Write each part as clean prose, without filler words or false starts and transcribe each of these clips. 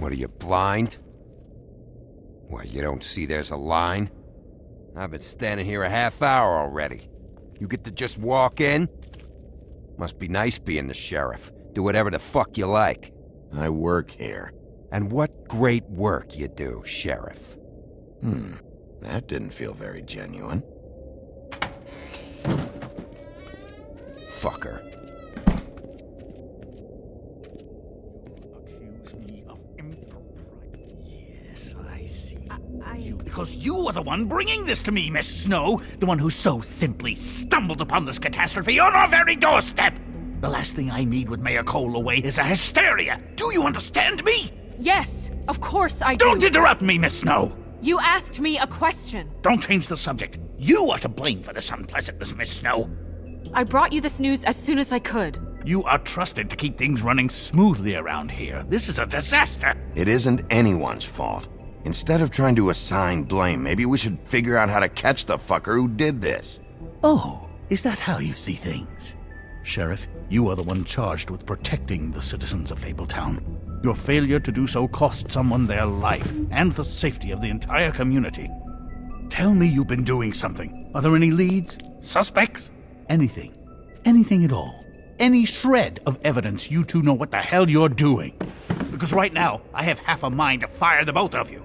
What are you, blind? What, you don't see there's a line? I've been standing here a half hour already. You get to just walk in? Must be nice being the sheriff. Do whatever the fuck you like. I work here. And what great work you do, Sheriff. That didn't feel very genuine. Fucker. Accuse me of impropriety. Yes, I see. Because you are the one bringing this to me, Miss Snow. The one who so simply stumbled upon this catastrophe on our very doorstep. The last thing I need with Mayor Cole away is a hysteria. Do you understand me? Yes, of course I do. Don't interrupt me, Miss Snow. You asked me a question. Don't change the subject. You are to blame for this unpleasantness, Miss Snow. I brought you this news as soon as I could. You are trusted to keep things running smoothly around here. This is a disaster. It isn't anyone's fault. Instead of trying to assign blame, maybe we should figure out how to catch the fucker who did this. Oh, is that how you see things? Sheriff, you are the one charged with protecting the citizens of Fabletown. Your failure to do so cost someone their life and the safety of the entire community. Tell me you've been doing something. Are there any leads? Suspects? Anything. Anything at all. Any shred of evidence you two know what the hell you're doing. Because right now, I have half a mind to fire the both of you.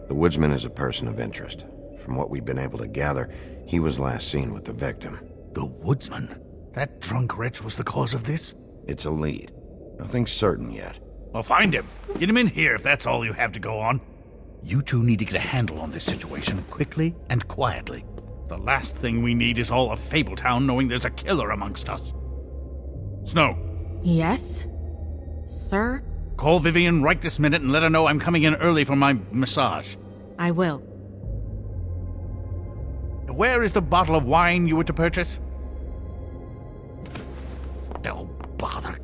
The woodsman is a person of interest. From what we've been able to gather, he was last seen with the victim. The woodsman? That drunk wretch was the cause of this? It's a lead. Nothing certain yet. Well, find him. Get him in here if that's all you have to go on. You two need to get a handle on this situation quickly and quietly. The last thing we need is all of Fabletown knowing there's a killer amongst us. Snow, Yes? Sir? call Vivian right this minute and let her know I'm coming in early for my massage. I will. Where is the bottle of wine you were to purchase? Oh, bother.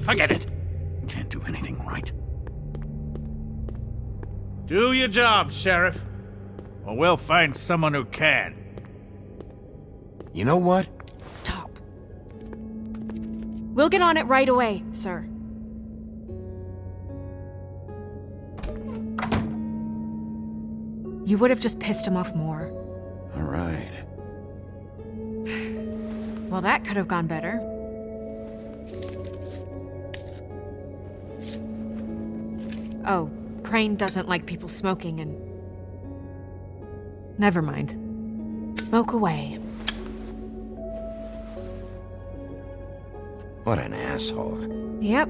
Forget it. Can't do anything right. Do your job, Sheriff. Or we'll find someone who can. You know what? Stop. We'll get on it right away, sir. You would have just pissed him off more. All right. Well, that could have gone better. Oh, Crane doesn't like people smoking and... Never mind. Smoke away. What an asshole. Yep.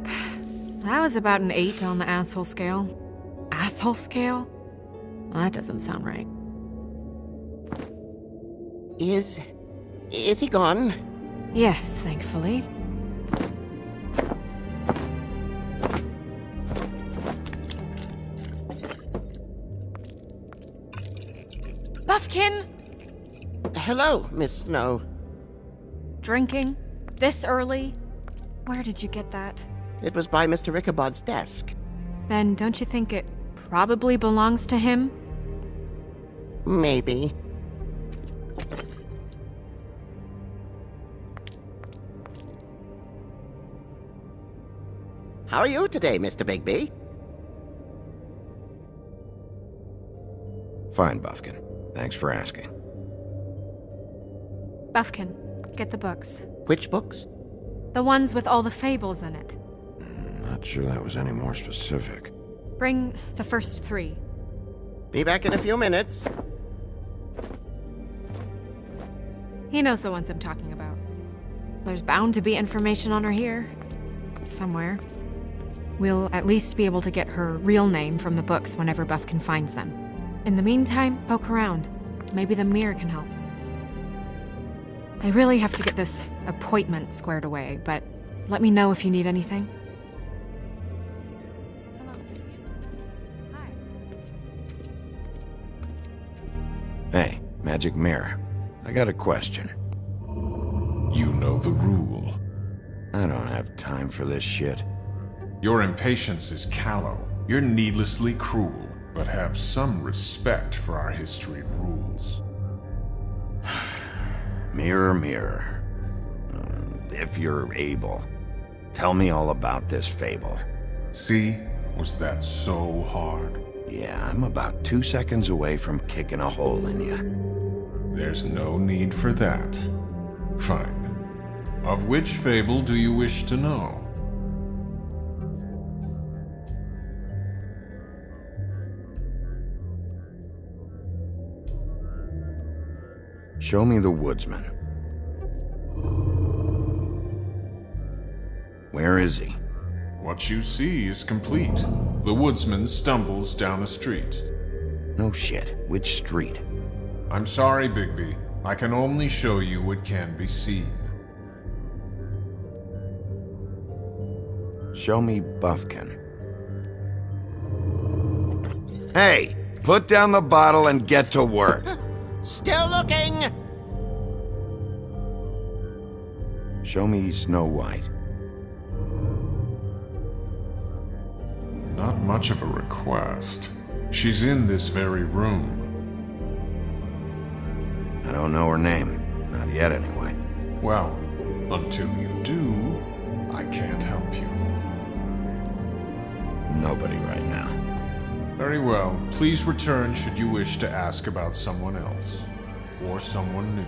That was about an 8 on the asshole scale. Asshole scale? Well, that doesn't sound right. Is he gone? Yes, thankfully. Buffkin! Hello, Miss Snow. Drinking? This early? Where did you get that? It was by Mr. Ichabod's desk. Then don't you think it probably belongs to him? Maybe. How are you today, Mr. Bigby? Fine, Buffkin. Thanks for asking. Buffkin, get the books. Which books? The ones with all the fables in it. Not sure that was any more specific. Bring the first 3. Be back in a few minutes. He knows the ones I'm talking about. There's bound to be information on her here. Somewhere. We'll at least be able to get her real name from the books whenever Buffkin finds them. In the meantime, poke around. Maybe the mirror can help. I really have to get this appointment squared away, but let me know if you need anything. Hello, Vivian. Hi. Hey, Magic Mirror. I got a question. You know the rule. I don't have time for this shit. Your impatience is callow. You're needlessly cruel, but have some respect for our history and rules. Mirror, mirror. If you're able, tell me all about this fable. See? Was that so hard? Yeah, I'm about 2 seconds away from kicking a hole in you. There's no need for that. Fine. Of which fable do you wish to know? Show me the woodsman. Where is he? What you see is complete. The woodsman stumbles down a street. No shit. Which street? I'm sorry, Bigby. I can only show you what can be seen. Show me Buffkin. Hey! Put down the bottle and get to work. Still looking! Show me Snow White. Not much of a request. She's in this very room. I don't know her name. Not yet, anyway. Well, until you do, I can't help you. Nobody right now. Very well. Please return should you wish to ask about someone else. Or someone new.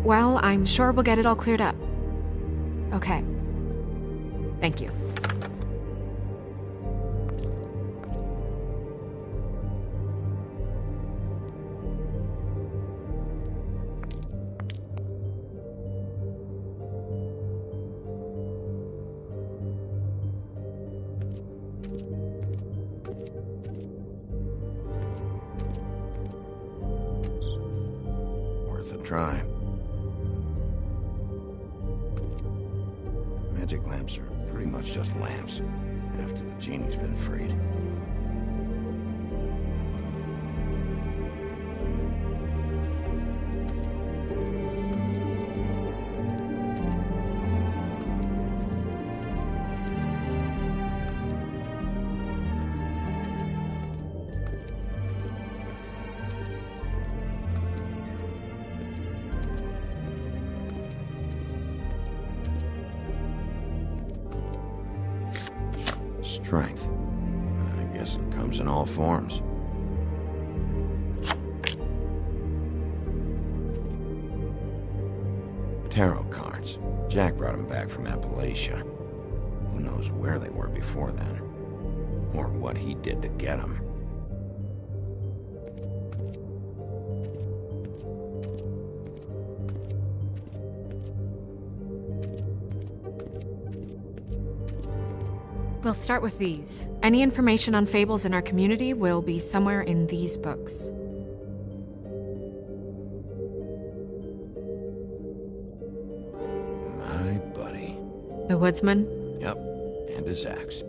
Well, I'm sure we'll get it all cleared up. Okay. Thank you. Worth a try. Magic lamps are pretty much just lamps, after the genie's been freed. Strength. I guess it comes in all forms. Tarot cards. Jack brought them back from Appalachia. Who knows where they were before then? Or what he did to get them. We'll start with these. Any information on fables in our community will be somewhere in these books. My buddy. The Woodsman? Yep, and his axe.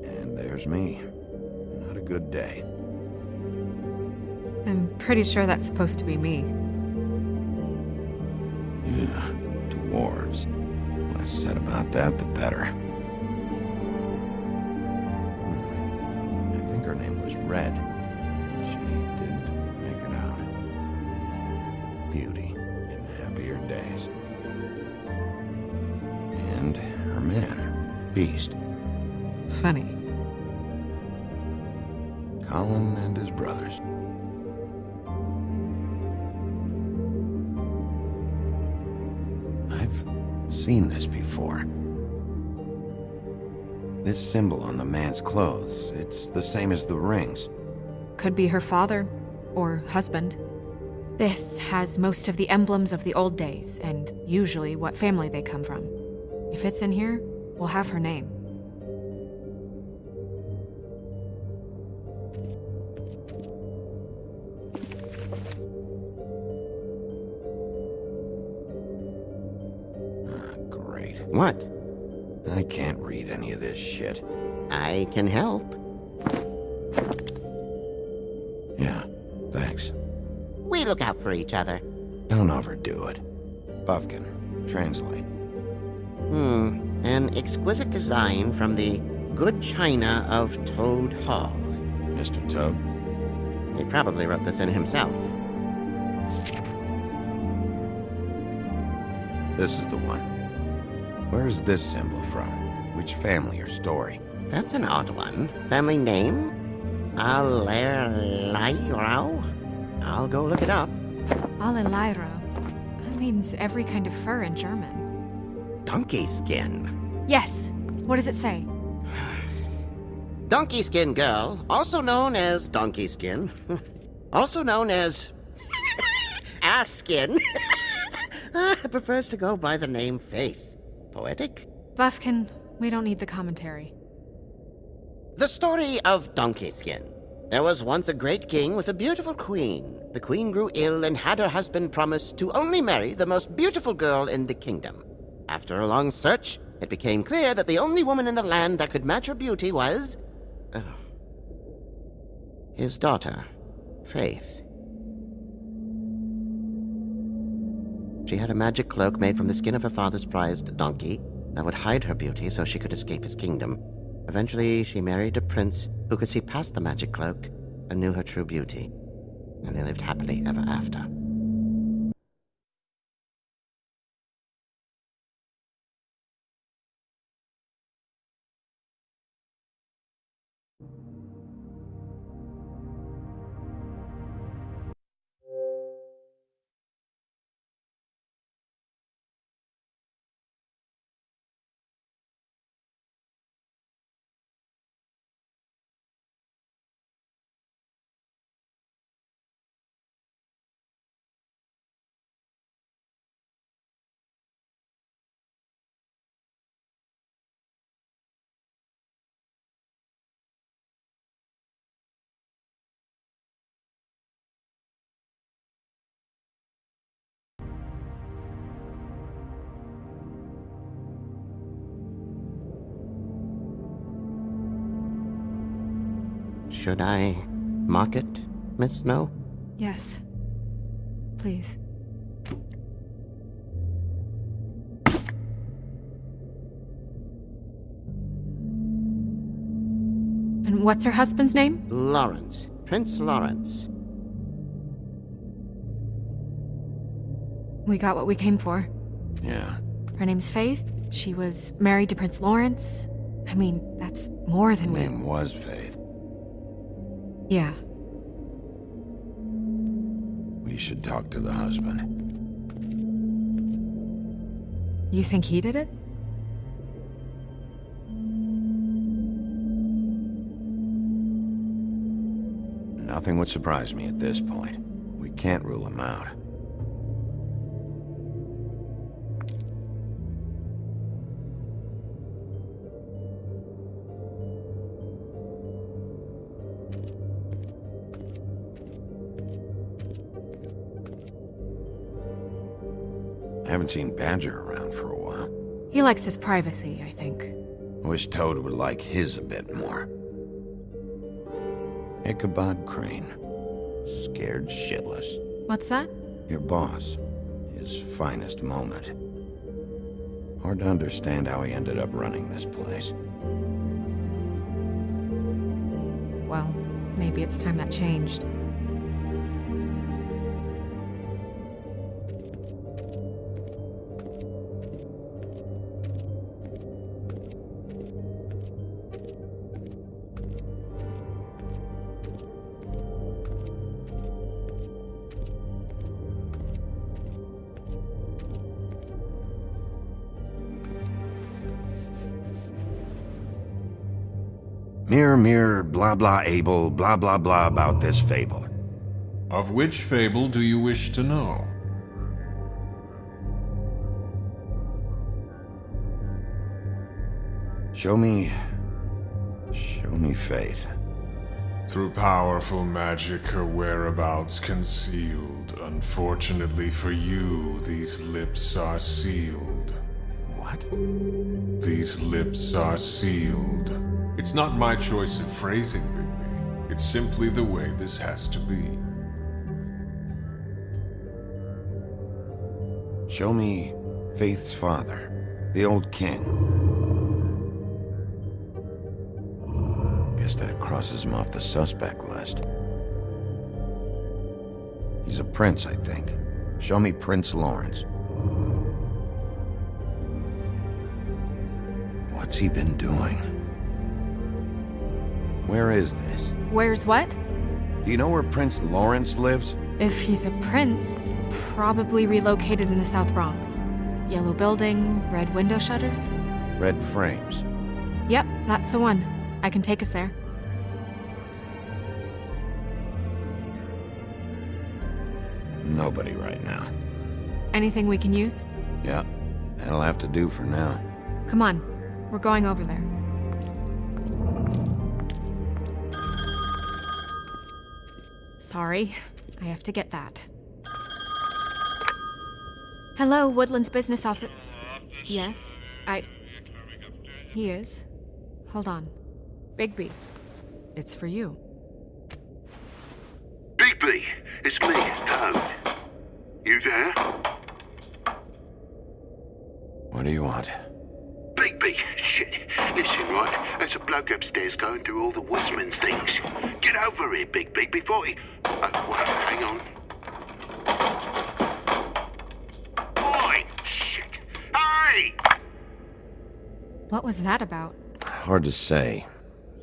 And there's me. Not a good day. I'm pretty sure that's supposed to be me. Yeah, dwarves. Less said about that, the better. I think her name was Red. She didn't make it out. Beauty in happier days. And her man, Beast. Funny. Colin and his brothers. I've seen this before. This symbol on the man's clothes, it's the same as the rings. Could be her father or husband. This has most of the emblems of the old days and usually what family they come from. If it's in here, we'll have her name. Great. What? I can't read any of this shit. I can help. Yeah, thanks. We look out for each other. Don't overdo it. Buffkin, translate. An exquisite design from the Good China of Toad Hall. Mr. Toad? He probably wrote this in himself. This is the one. Where is this symbol from? Which family or story? That's an odd one. Family name? Allerleirauh? I'll go look it up. Allelairo. That means every kind of fur in German. Donkey skin. Yes. What does it say? Donkey skin girl, also known as donkey skin, also known as ass skin, prefers to go by the name Faith. Poetic? Buffkin, we don't need the commentary. The story of Donkey Skin. There was once a great king with a beautiful queen. The queen grew ill and had her husband promise to only marry the most beautiful girl in the kingdom. After a long search, it became clear that the only woman in the land that could match her beauty was... his daughter, Faith. She had a magic cloak made from the skin of her father's prized donkey that would hide her beauty so she could escape his kingdom. Eventually, she married a prince who could see past the magic cloak and knew her true beauty. And they lived happily ever after. Should I mark it, Miss Snow? Yes. Please. And what's her husband's name? Lawrence. Prince Lawrence. We got what we came for. Yeah. Her name's Faith. She was married to Prince Lawrence. I mean, that's more Her than name was Faith. Yeah. We should talk to the husband. You think he did it? Nothing would surprise me at this point. We can't rule him out. I haven't seen Badger around for a while. He likes his privacy, I think. Wish Toad would like his a bit more. Ichabod Crane. Scared shitless. What's that? Your boss. His finest moment. Hard to understand how he ended up running this place. Well, maybe it's time that changed. Mirror, mirror, blah blah able, blah blah blah about this fable. Of which fable do you wish to know? Show me Faith. Through powerful magic, her whereabouts concealed. Unfortunately for you, these lips are sealed. What? These lips are sealed. It's not my choice of phrasing, Bigby. It's simply the way this has to be. Show me Faith's father, the old king. crosses him off the suspect list. He's a prince, I think. Show me Prince Lawrence. What's he been doing? Where is this? Where's what? Do you know where Prince Lawrence lives? If he's a prince, probably relocated in the South Bronx. Yellow building, red window shutters. Red frames. Yep, that's the one. I can take us there. Nobody right now. Anything we can use? Yeah, that'll have to do for now. Come on, we're going over there. Sorry, I have to get that. Hello, Woodland's business office. Yes, He is. Hold on. Bigby, it's for you. Bigby, it's me, Toad. You there? What do you want? Bigby, shit. Listen, right? There's a bloke upstairs going through all the woodsman's things. Get over here, Bigby, before he... Oh, wait, hang on. Oi! Shit! Hey! What was that about? Hard to say.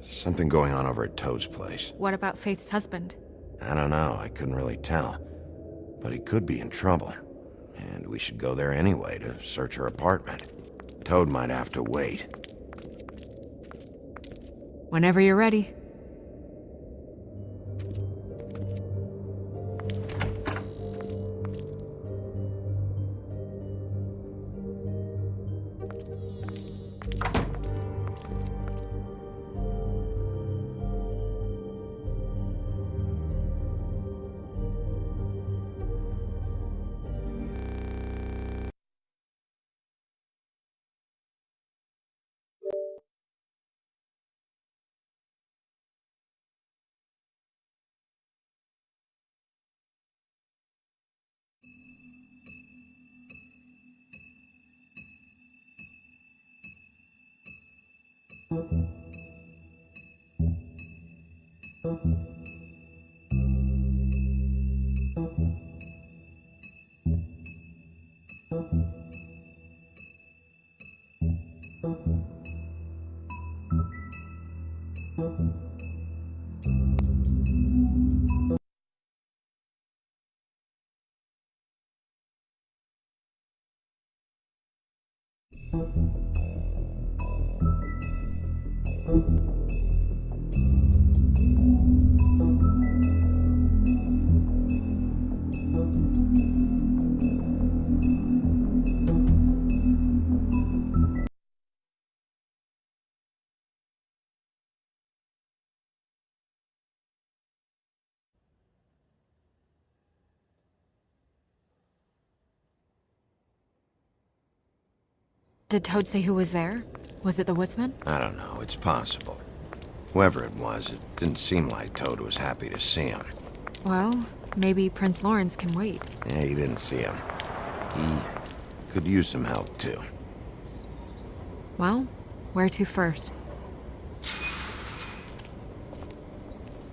Something going on over at Toad's place. What about Faith's husband? I don't know, I couldn't really tell. But he could be in trouble. And we should go there anyway to search her apartment. Toad might have to wait. Whenever you're ready. Did Toad say who was there? Was it the woodsman? I don't know, it's possible. Whoever it was, it didn't seem like Toad was happy to see him. Well, maybe Prince Lawrence can wait. Yeah, he didn't see him. He could use some help, too. Well, where to first?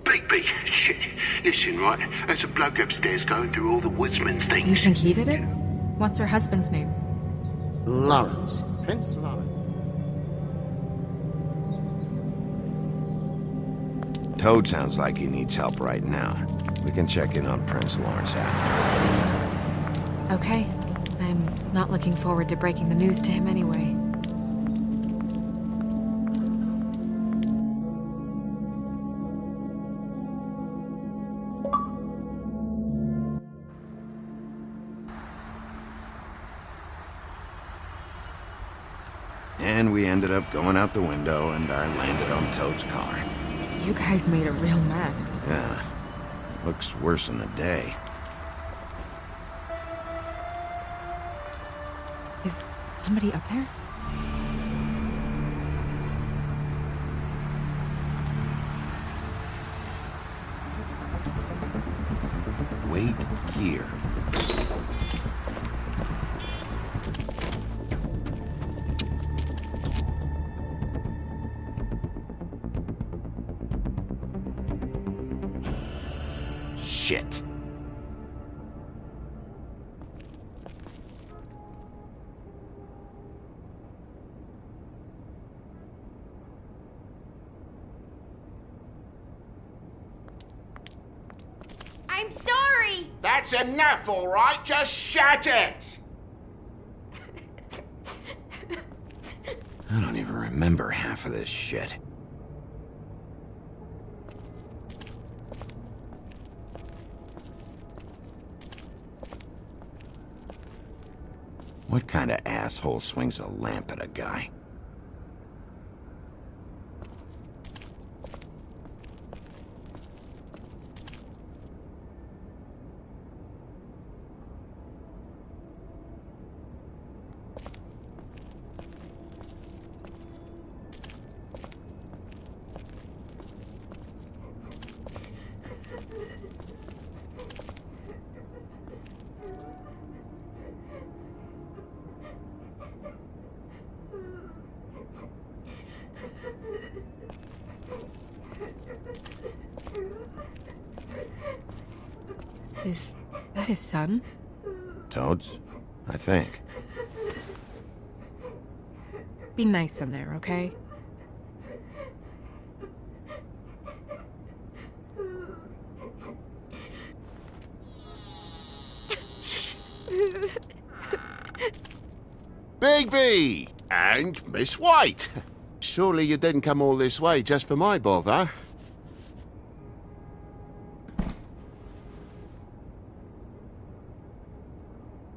Bigby, shit. Listen, right? There's a bloke upstairs going through all the woodsman's things. You think he did it? What's her husband's name? Lawrence. Prince Lawrence. Toad sounds like he needs help right now. We can check in on Prince Lawrence after. Okay. I'm not looking forward to breaking the news to him anyway. And we ended up going out the window, and I landed on Toad's car. You guys made a real mess. Yeah, looks worse in the day. Is somebody up there? Wait here. shit. I'm sorry! That's enough, all right? Just shut it! I don't even remember half of this shit. What kind of asshole swings a lamp at a guy? Is that his son? Toads? I think. Be nice in there, okay? Bigby! And Miss White! Surely you didn't come all this way just for my bother?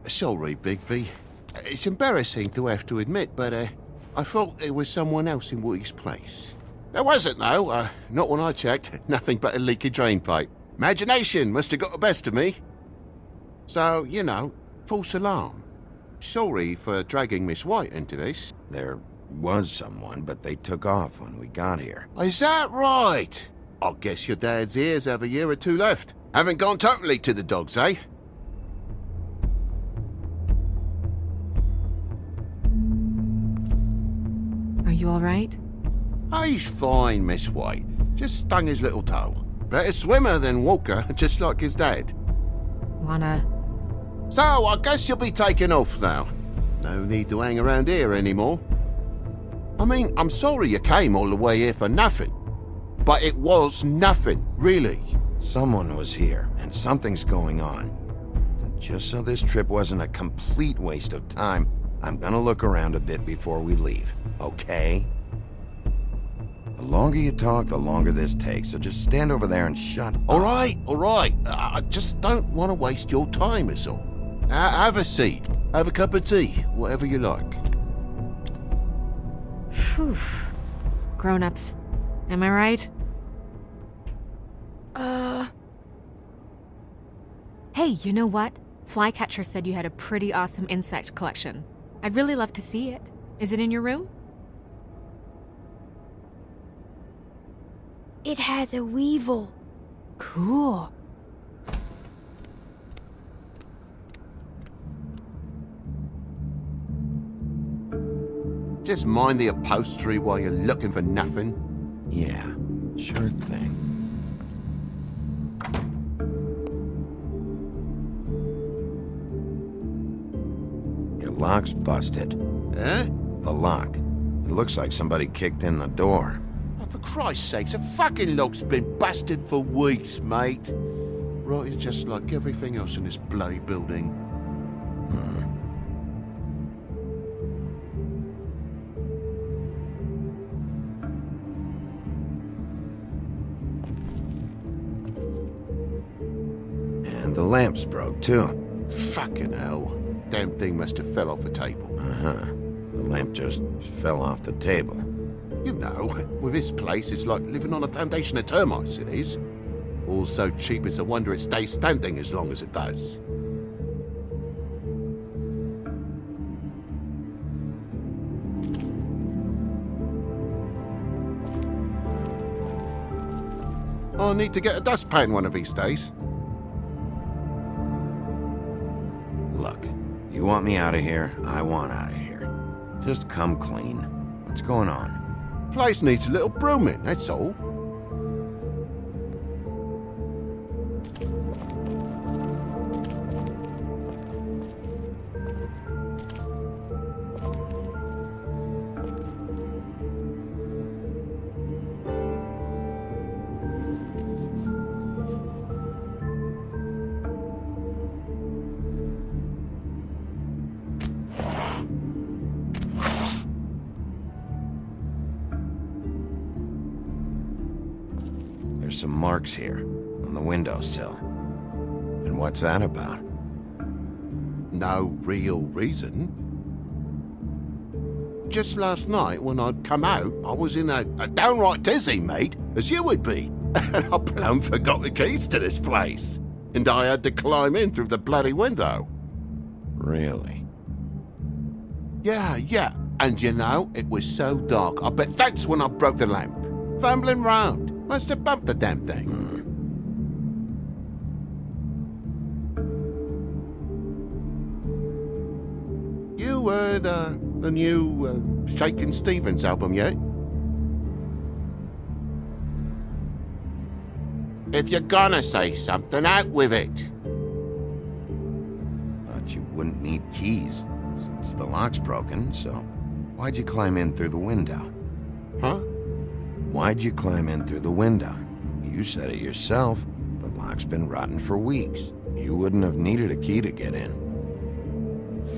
Sorry, Bigby. It's embarrassing to have to admit, but I thought there was someone else in Woody's place. There wasn't, though. Not when I checked. Nothing but a leaky drain pipe. Imagination must have got the best of me. So, you know, false alarm. Sorry for dragging Miss White into this. There was someone, but they took off when we got here. Is that right? I guess your dad's ears have a year or two left. Haven't gone totally to the dogs, eh? Are you alright? He's fine, Miss White. Just stung his little toe. Better swimmer than walker, just like his dad. Wanna... So, I guess you'll be taking off now. No need to hang around here anymore. I mean, I'm sorry you came all the way here for nothing. But it was nothing, really. Someone was here, and something's going on. And just so this trip wasn't a complete waste of time, I'm gonna look around a bit before we leave, okay? The longer you talk, the longer this takes, so just stand over there and shut up. All right. I just don't want to waste your time, is all. Have a seat. Have a cup of tea. Whatever you like. Phew. Grown-ups. Am I right? Hey, you know what? Flycatcher said you had a pretty awesome insect collection. I'd really love to see it. Is it in your room? It has a weevil. Cool. Just mind the upholstery while you're looking for nothing. Yeah, sure thing. Your lock's busted. Eh? The lock. It looks like somebody kicked in the door. Oh, for Christ's sakes, a fucking lock's been busted for weeks, mate. Right, it's just like everything else in this bloody building. And the lamp's broke, too. Fucking hell. Damn thing must have fell off a table. Uh-huh. The lamp just fell off the table. You know, with this place, it's like living on a foundation of termites, it is. All so cheap, it's a wonder it stays standing as long as it does. I'll need to get a dustpan one of these days. Look, you want me out of here? I want out of here. Just come clean. What's going on? Place needs a little brooming, that's all. There's some marks here, on the windowsill. And what's that about? No real reason. Just last night, when I'd come out, I was in a downright dizzy, mate, as you would be. And I plumb forgot the keys to this place. And I had to climb in through the bloody window. Really? Yeah. And you know, it was so dark, I bet that's when I broke the lamp. Fumbling round. Must have bumped the damn thing. You heard the new Shakin' Stevens album yet? If you're gonna say something, out with it. Thought you wouldn't need keys, since the lock's broken, so why'd you climb in through the window? Huh? Why'd you climb in through the window? You said it yourself. The lock's been rotten for weeks. You wouldn't have needed a key to get in.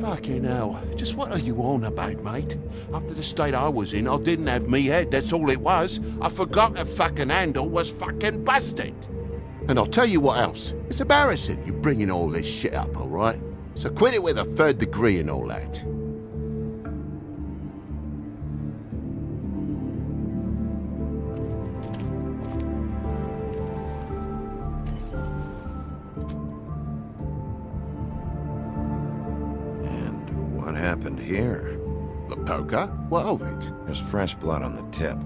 Fucking hell. Just what are you on about, mate? After the state I was in, I didn't have me head, that's all it was. I forgot the fucking handle was fucking busted. And I'll tell you what else. It's embarrassing you bringing all this shit up, alright? So quit it with a 3rd degree and all that. What happened here? The poker? What of it? There's fresh blood on the tip.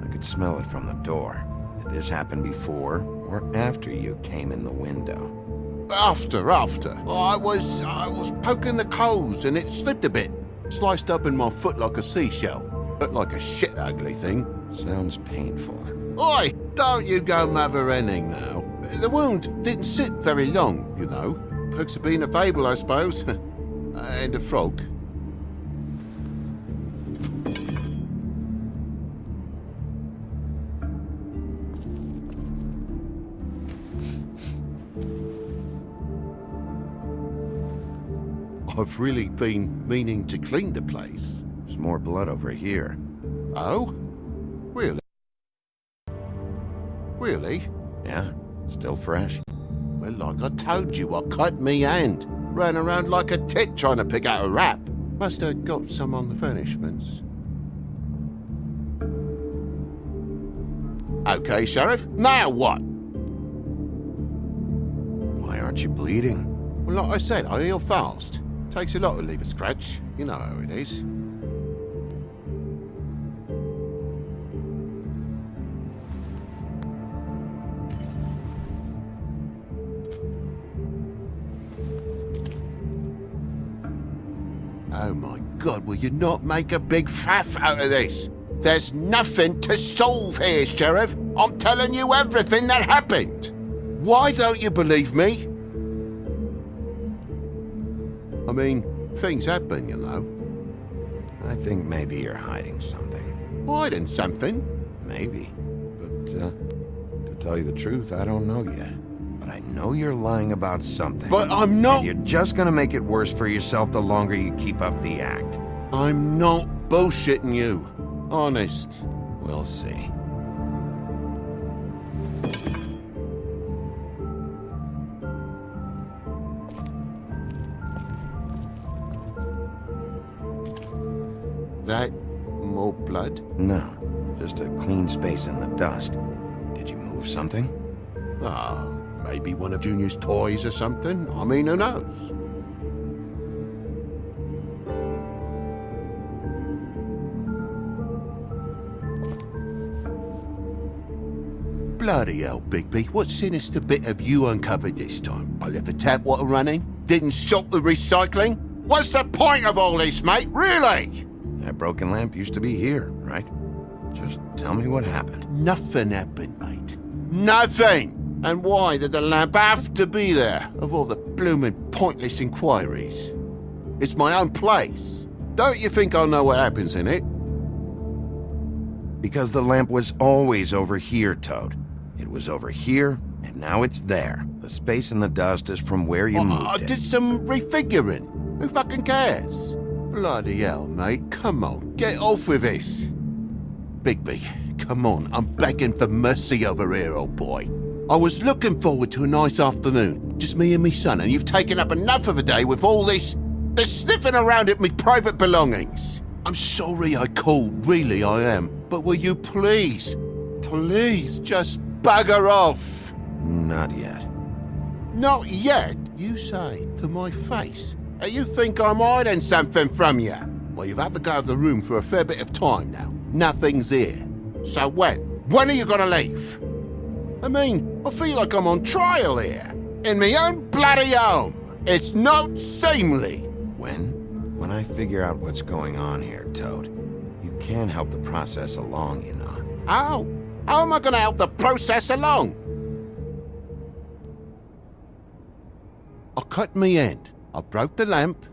I could smell it from the door. Did this happen before or after you came in the window? After. I was poking the coals and it slipped a bit. Sliced up in my foot like a seashell. Looked like a shit ugly thing. Sounds painful. Oi! Don't you go mother-henning now. The wound didn't sit very long, you know. Perks of being a fable, I suppose. And a frog. I've really been meaning to clean the place. There's more blood over here. Oh? Really? Really? Yeah, still fresh. Well, like I told you, I cut me hand. Ran around like a tit trying to pick out a rap. Must have got some on the furnishments. Okay, Sheriff, now what? Why aren't you bleeding? Well, like I said, I heal fast. Takes a lot to leave a scratch. You know how it is. Oh my God, will you not make a big faff out of this? There's nothing to solve here, Sheriff. I'm telling you everything that happened. Why don't you believe me? I mean, things happen, you know. I think maybe you're hiding something. Hiding something? Maybe. But, to tell you the truth, I don't know yet. But I know you're lying about something. But I'm not... And you're just gonna make it worse for yourself the longer you keep up the act. I'm not bullshitting you. Honest. We'll see. That more blood? No, just a clean space in the dust. Did you move something? Ah, maybe one of Junior's toys or something. I mean, who knows? Bloody hell, Bigby. What sinister bit have you uncovered this time? I left the tap water running? Didn't stop the recycling? What's the point of all this, mate? Really? That broken lamp used to be here, right? Just tell me what happened. Nothing happened, mate. Nothing! And why did the lamp have to be there, of all the blooming pointless inquiries? It's my own place. Don't you think I'll know what happens in it? Because the lamp was always over here, Toad. It was over here, and now it's there. The space in the dust is from where you moved I it. did some refiguring. Who fucking cares? Bloody hell, mate. Come on, get off with this. Bigby, come on, I'm begging for mercy over here, old boy. I was looking forward to a nice afternoon, just me and me son, and you've taken up enough of a day with all this sniffing around at me private belongings. I'm sorry I called, really I am, but will you please just bugger off? Not yet. Not yet, you say, to my face. You think I'm hiding something from you? Well, you've had to go out of the room for a fair bit of time now. Nothing's here. So when? When are you gonna leave? I mean, I feel like I'm on trial here. In my own bloody home. It's not seemly. When I figure out what's going on here, Toad. You can help the process along, you know. How? How am I gonna help the process along? I cut me end. I broke the lamp.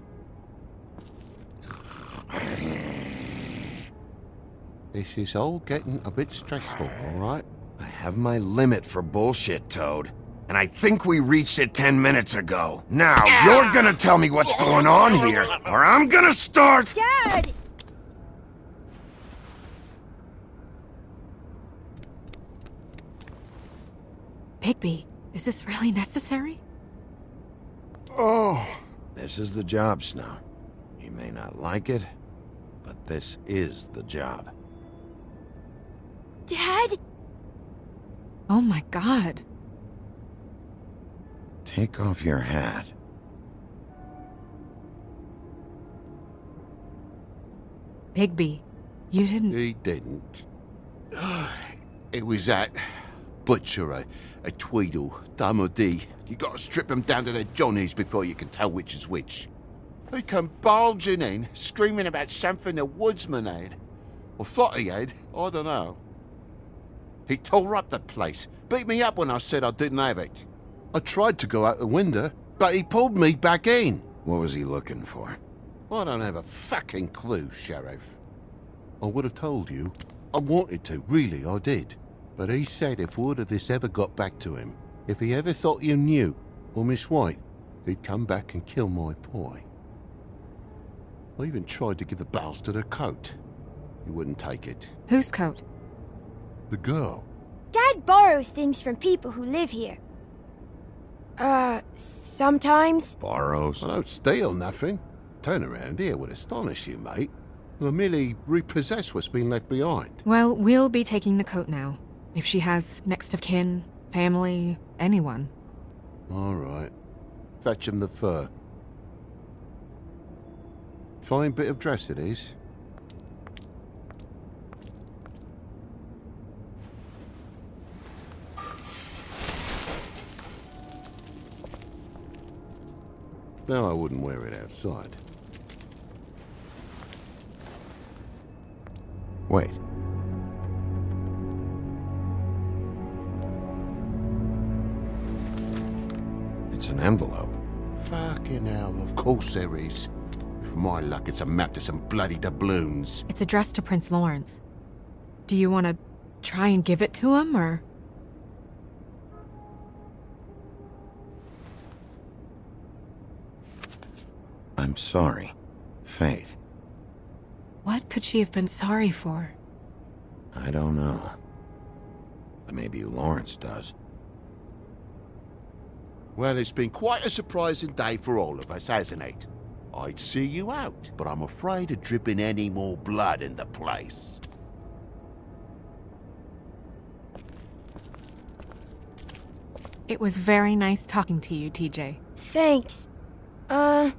This is all getting a bit stressful, all right? I have my limit for bullshit, Toad. And I think we reached it 10 minutes ago. Now, you're gonna tell me what's going on here, or I'm gonna start... Dad! Bigby, is this really necessary? Oh. This is the job, Snow. You may not like it, but this is the job. Dad? Oh my god. Take off your hat. Bigby, you didn't... He didn't. It was that butcher, a Tweedle, Dum or D. You gotta strip them down to their johnnies before you can tell which is which. He come barging in, screaming about something the woodsman had. Or thought he had, I don't know. He tore up the place, beat me up when I said I didn't have it. I tried to go out the window, but he pulled me back in. What was he looking for? I don't have a fucking clue, Sheriff. I would have told you. I wanted to, really, I did. But he said if word of this ever got back to him, if he ever thought you knew, or Miss White, he'd come back and kill my boy. I even tried to give the bastard a coat. He wouldn't take it. Whose coat? The girl. Dad borrows things from people who live here. Sometimes. Borrows? I don't steal nothing. Turn around here would astonish you, mate. I merely repossess what's been left behind. Well, we'll be taking the coat now. If she has next of kin, family, anyone. All right. Fetch him the fur. Fine bit of dress it is. No, I wouldn't wear it outside. Wait. It's an envelope. Fucking hell, of course there is. For my luck, it's a map to some bloody doubloons. It's addressed to Prince Lawrence. Do you want to try and give it to him, or...? I'm sorry, Faith. What could she have been sorry for? I don't know. But maybe Lawrence does. Well, it's been quite a surprising day for all of us, hasn't it? I'd see you out, but I'm afraid of dripping any more blood in the place. It was very nice talking to you, TJ. Thanks.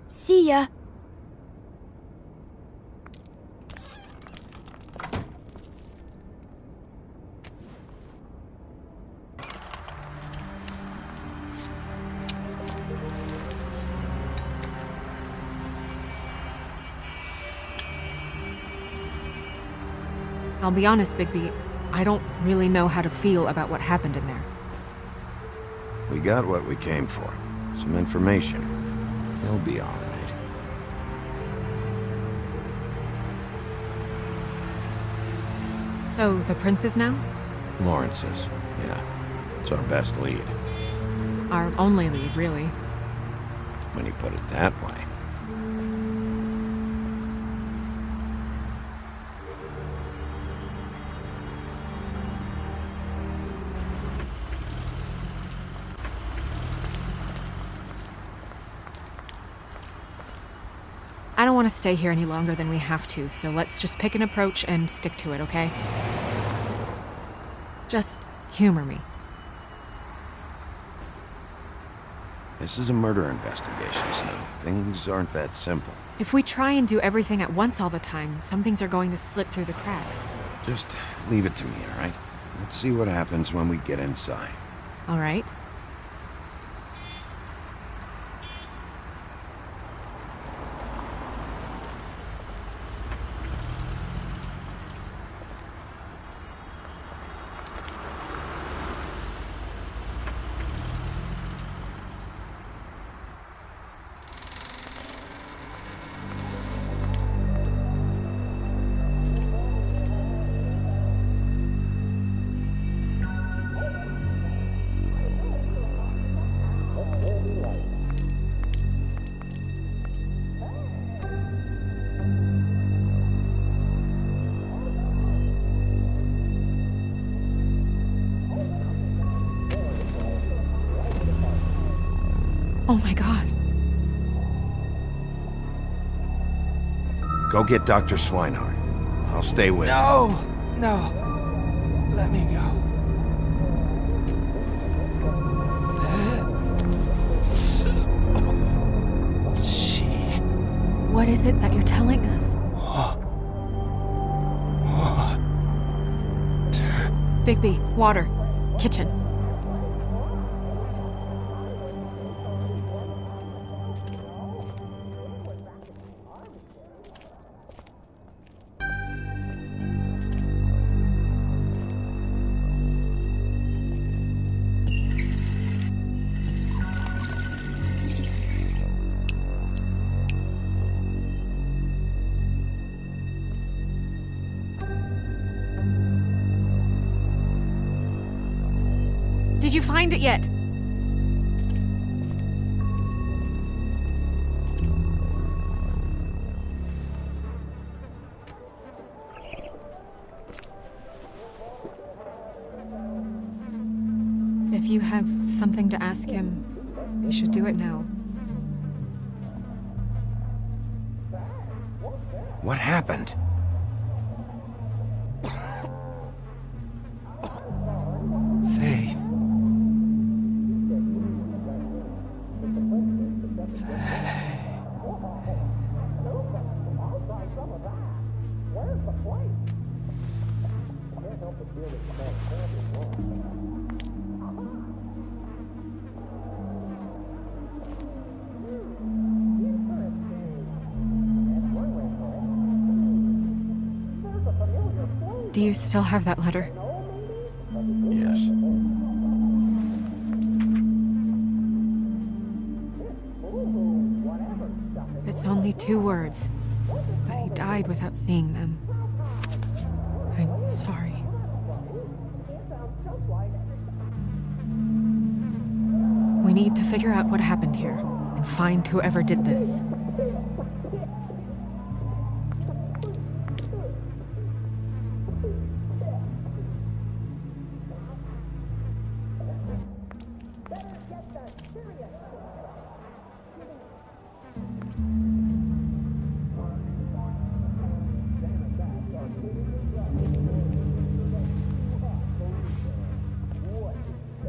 See ya. I'll be honest, Bigby, I don't really know how to feel about what happened in there. We got what we came for. Some information. He'll be all right. So, the prince is now? Lawrence is, yeah. It's our best lead. Our only lead, really. When you put it that way. want to stay here any longer than we have to, so let's just pick an approach and stick to it, okay? Just humor me. This is a murder investigation, Snow. Things aren't that simple. If we try and do everything at once all the time, some things are going to slip through the cracks. Just leave it to me, all right? Let's see what happens when we get inside. All right? Oh my god. Go get Dr. Swinehart. I'll stay with you. No. Let me go. What is it that you're telling us? Bigby, water. Kitchen. Did you find it yet? If you have something to ask him, you should do it now. What happened? Faith. Do you still have that letter? Yes. It's only 2 words, but he died without seeing them. I'm sorry. We need to figure out what happened here and find whoever did this.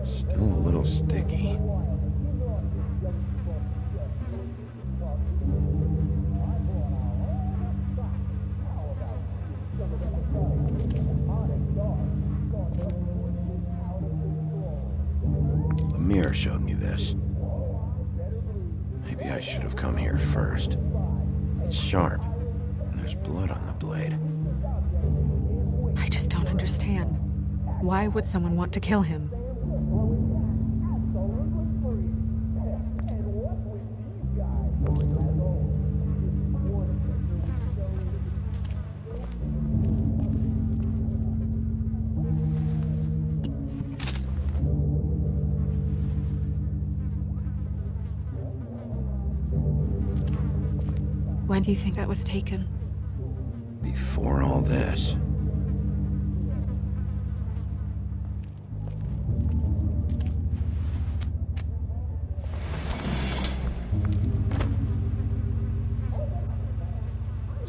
Still a little sticky. Lemire showed me this. Maybe I should have come here first. It's sharp, and there's blood on the blade. I just don't understand. Why would someone want to kill him? When do you think that was taken? Before all this.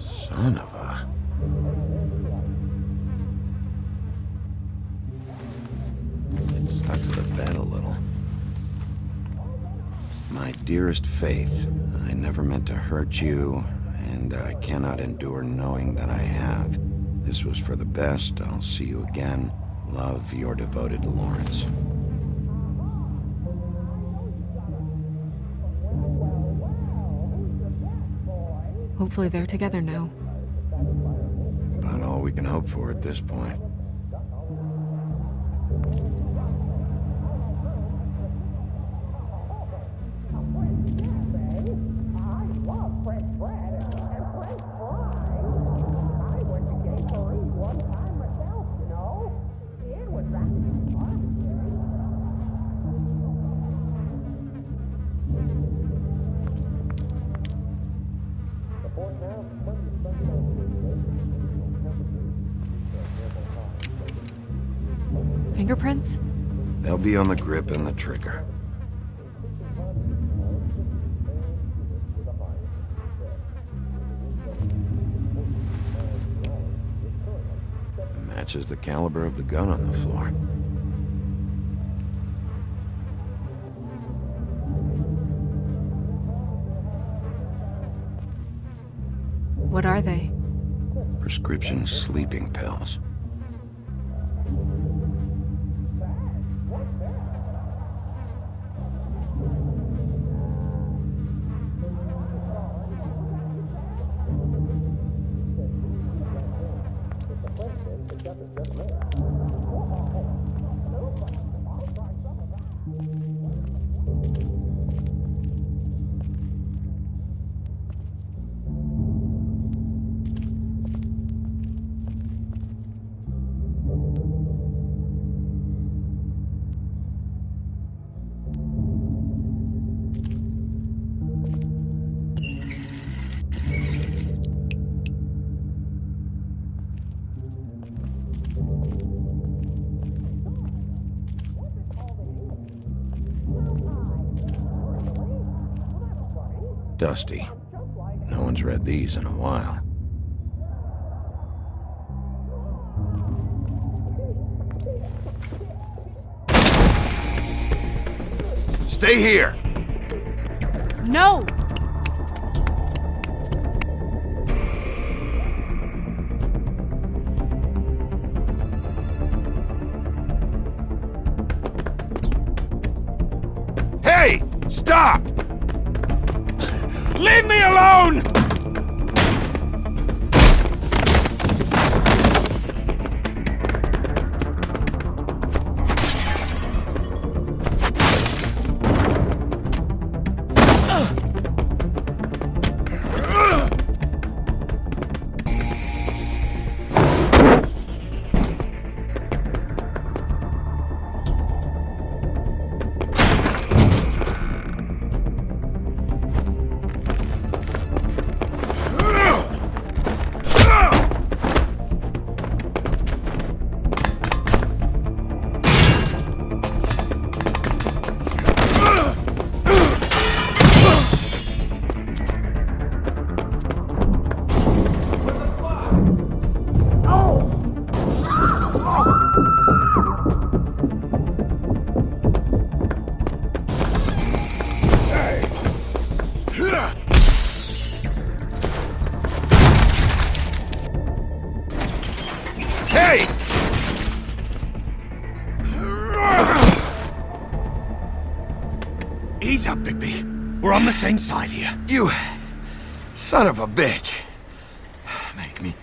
Son of a... It stuck to the bed a little. My dearest Faith, I never meant to hurt you, and I cannot endure knowing that I have. This was for the best. I'll see you again. Love, your devoted Lawrence. Hopefully they're together now. About all we can hope for at this point. Fingerprints? They'll be on the grip and the trigger. Matches the caliber of the gun on the floor. What are they? Prescription sleeping pills. Dusty. No one's read these in a while. Stay here! No! Hey! Stop! Leave me alone! Hey! Ease up, Bigby. We're on the same side here. You son of a bitch. Make me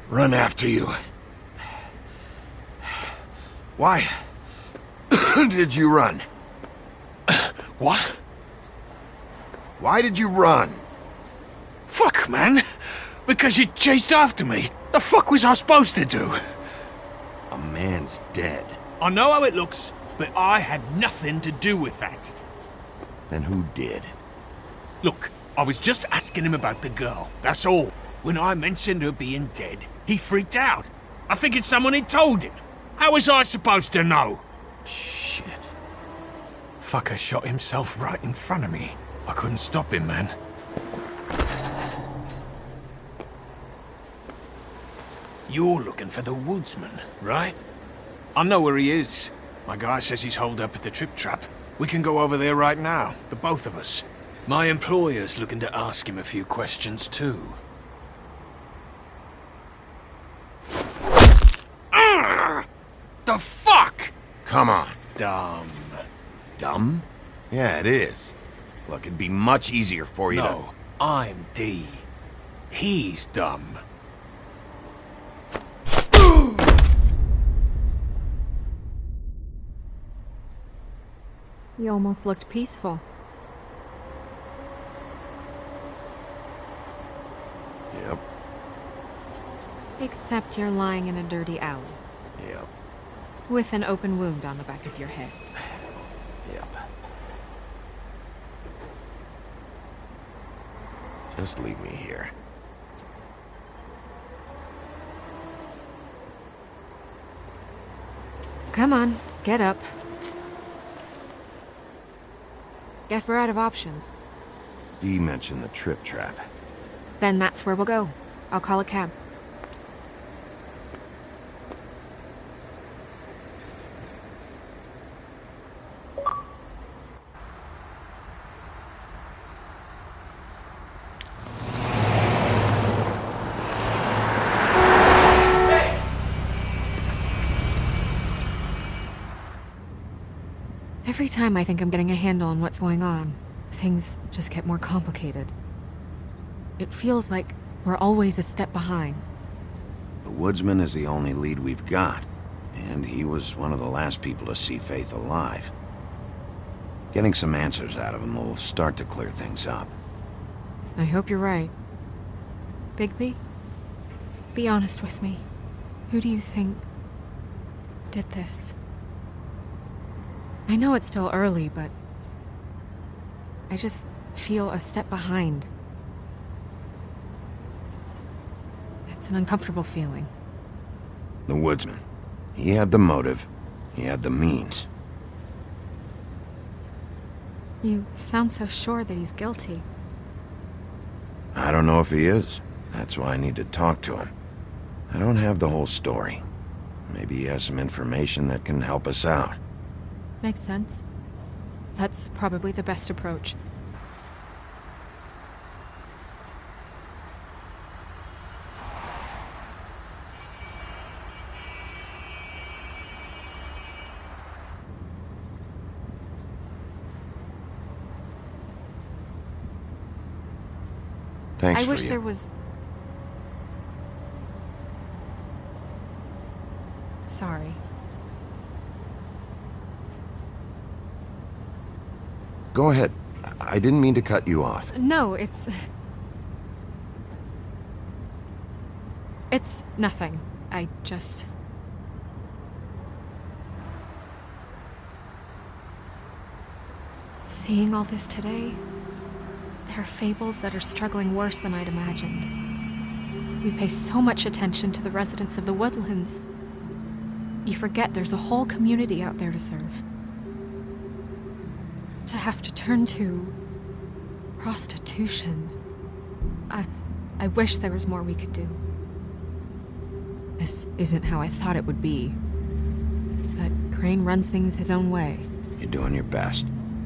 run after you. Why did you run? What? Why did you run? Fuck, man. Because you chased after me. The fuck was I supposed to do? A man's dead. I know how it looks, but I had nothing to do with that. Then who did? Look, I was just asking him about the girl, that's all. When I mentioned her being dead, he freaked out. I figured someone had told him. How was I supposed to know? Shit. Fucker shot himself right in front of me. I couldn't stop him, man. You're looking for the woodsman, right? I know where he is. My guy says he's holed up at the Trip Trap. We can go over there right now, the both of us. My employer's looking to ask him a few questions, too. The fuck? Come on. Dumb. Dumb? Yeah, it is. Look, it'd be much easier for you to... No, I'm D. He's dumb. You almost looked peaceful. Yep, Except you're lying in a dirty alley. yep, With an open wound on the back of your head. yep. Just leave me here. Come on, get up. Guess we're out of options. Dee mentioned the Trip Trap. Then that's where we'll go. I'll call a cab. Every time I think I'm getting a handle on what's going on, things just get more complicated. It feels like we're always a step behind. The woodsman is the only lead we've got, and he was one of the last people to see Faith alive. Getting some answers out of him will start to clear things up. I hope you're right. Bigby, be honest with me. Who do you think did this? I know it's still early, but I just feel a step behind. It's an uncomfortable feeling. The woodsman. He had the motive. He had the means. You sound so sure that he's guilty. I don't know if he is. That's why I need to talk to him. I don't have the whole story. Maybe he has some information that can help us out. Makes sense. That's probably the best approach. Thanks I for wish you. there was... Sorry. Go ahead. I didn't mean to cut you off. No, It's nothing. I just... Seeing all this today, there are fables that are struggling worse than I'd imagined. We pay so much attention to the residents of the woodlands. You forget there's a whole community out there to serve. To have to turn to prostitution. I wish there was more we could do. This isn't how I thought it would be. But Crane runs things his own way. You're doing your best.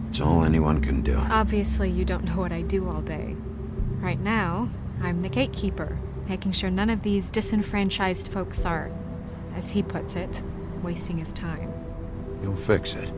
It's all anyone can do. Obviously, you don't know what I do all day. Right now, I'm the gatekeeper, making sure none of these disenfranchised folks are, as he puts it, wasting his time. You'll fix it.